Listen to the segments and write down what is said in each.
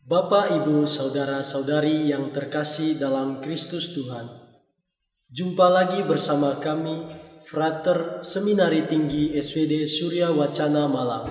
Bapak, Ibu, Saudara-saudari yang terkasih dalam Kristus Tuhan, jumpa lagi bersama kami, Frater Seminari Tinggi SWD Surya Wacana Malang.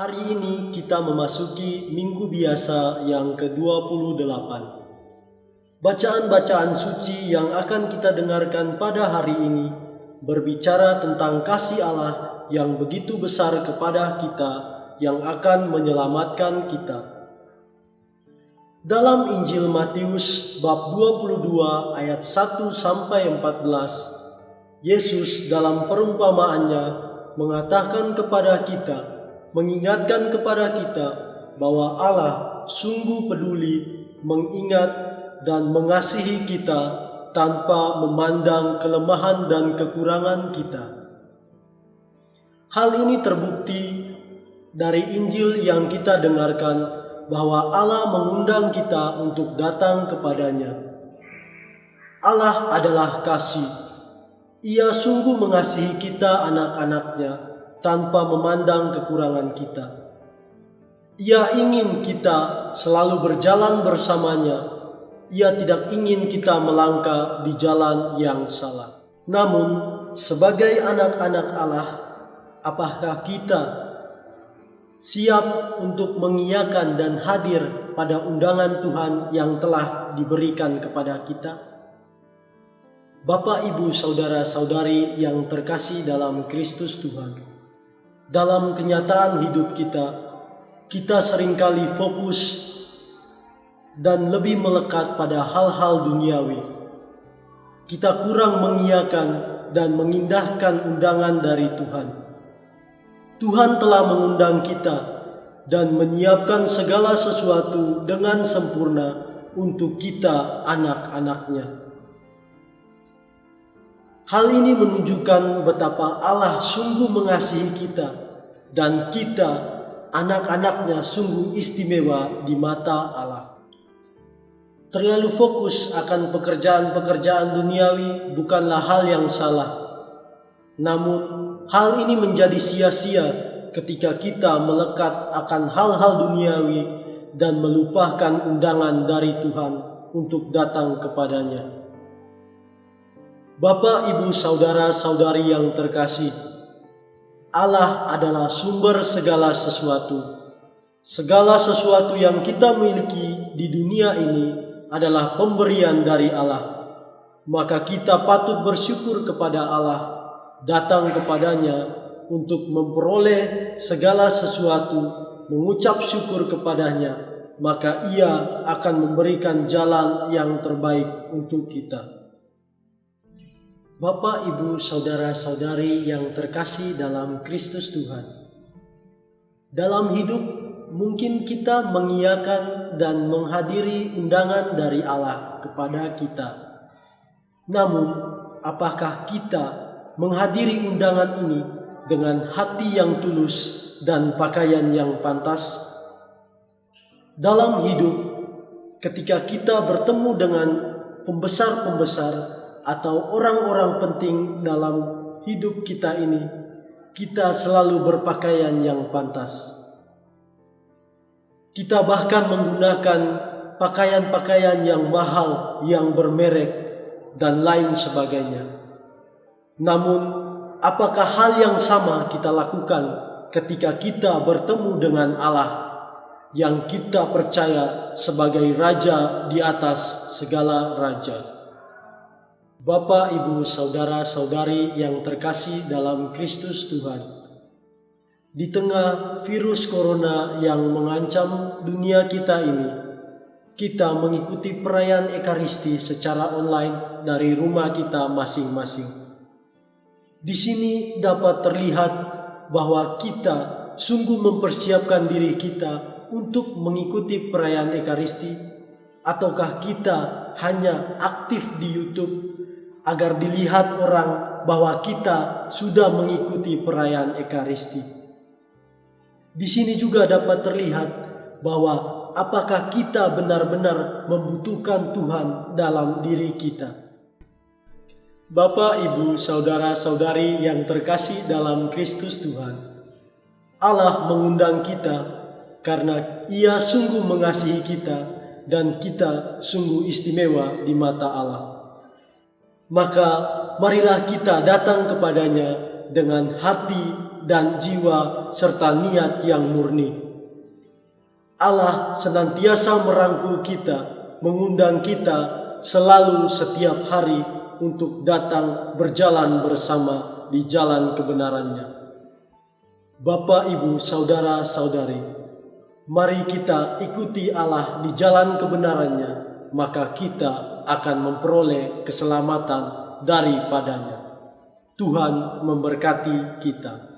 Hari ini kita memasuki Minggu Biasa yang ke-28. Bacaan-bacaan suci yang akan kita dengarkan pada hari ini berbicara tentang kasih Allah yang begitu besar kepada kita yang akan menyelamatkan kita. Dalam Injil Matius bab 22 ayat 1-14, Yesus dalam perumpamaannya mengatakan kepada kita, mengingatkan kepada kita bahwa Allah sungguh peduli, mengingat dan mengasihi kita tanpa memandang kelemahan dan kekurangan kita. Hal ini terbukti dari Injil yang kita dengarkan bahwa Allah mengundang kita untuk datang kepadanya. Allah adalah kasih. Ia sungguh mengasihi kita anak-anaknya tanpa memandang kekurangan kita. Ia ingin kita selalu berjalan bersamanya. Ia tidak ingin kita melangkah di jalan yang salah. Namun, sebagai anak-anak Allah, apakah kita siap untuk mengiyakan dan hadir pada undangan Tuhan yang telah diberikan kepada kita? Bapak, Ibu, Saudara-saudari yang terkasih dalam Kristus Tuhan, dalam kenyataan hidup kita seringkali fokus dan lebih melekat pada hal-hal duniawi. Kita kurang mengiyakan dan mengindahkan undangan dari Tuhan. Tuhan telah mengundang kita dan menyiapkan segala sesuatu dengan sempurna untuk kita anak-anaknya. Hal ini menunjukkan betapa Allah sungguh mengasihi kita dan kita anak-anaknya sungguh istimewa di mata Allah. Terlalu fokus akan pekerjaan-pekerjaan duniawi bukanlah hal yang salah. Namun hal ini menjadi sia-sia ketika kita melekat akan hal-hal duniawi dan melupakan undangan dari Tuhan untuk datang kepadanya. Bapak, Ibu, Saudara-saudari yang terkasih, Allah adalah sumber segala sesuatu. Segala sesuatu yang kita miliki di dunia ini adalah pemberian dari Allah. Maka kita patut bersyukur kepada Allah, datang kepadanya untuk memperoleh segala sesuatu, mengucap syukur kepadanya, maka Ia akan memberikan jalan yang terbaik untuk kita. Bapak, Ibu, Saudara-saudari yang terkasih dalam Kristus Tuhan, dalam hidup mungkin kita mengiyakan dan menghadiri undangan dari Allah kepada kita. Namun, apakah kita menghadiri undangan ini dengan hati yang tulus dan pakaian yang pantas? Dalam hidup, ketika kita bertemu dengan pembesar-pembesar atau orang-orang penting dalam hidup kita ini, kita selalu berpakaian yang pantas. Kita bahkan menggunakan pakaian-pakaian yang mahal, yang bermerek, dan lain sebagainya. Namun, apakah hal yang sama kita lakukan ketika kita bertemu dengan Allah yang kita percaya sebagai Raja di atas segala raja? Bapak, Ibu, Saudara-saudari yang terkasih dalam Kristus Tuhan, di tengah virus corona yang mengancam dunia kita ini, kita mengikuti perayaan Ekaristi secara online dari rumah kita masing-masing. Di sini dapat terlihat bahwa kita sungguh mempersiapkan diri kita untuk mengikuti perayaan Ekaristi, ataukah kita hanya aktif di YouTube agar dilihat orang bahwa kita sudah mengikuti perayaan Ekaristi? Di sini juga dapat terlihat bahwa apakah kita benar-benar membutuhkan Tuhan dalam diri kita. Bapak, Ibu, saudara-saudari yang terkasih dalam Kristus Tuhan, Allah mengundang kita karena Ia sungguh mengasihi kita dan kita sungguh istimewa di mata Allah. Maka marilah kita datang kepadanya dengan hati dan jiwa serta niat yang murni. Allah senantiasa merangkul kita, mengundang kita selalu setiap hari untuk datang berjalan bersama di jalan kebenarannya. Bapak, Ibu, saudara-saudari, mari kita ikuti Allah di jalan kebenarannya, maka kita akan memperoleh keselamatan daripadanya. Tuhan memberkati kita.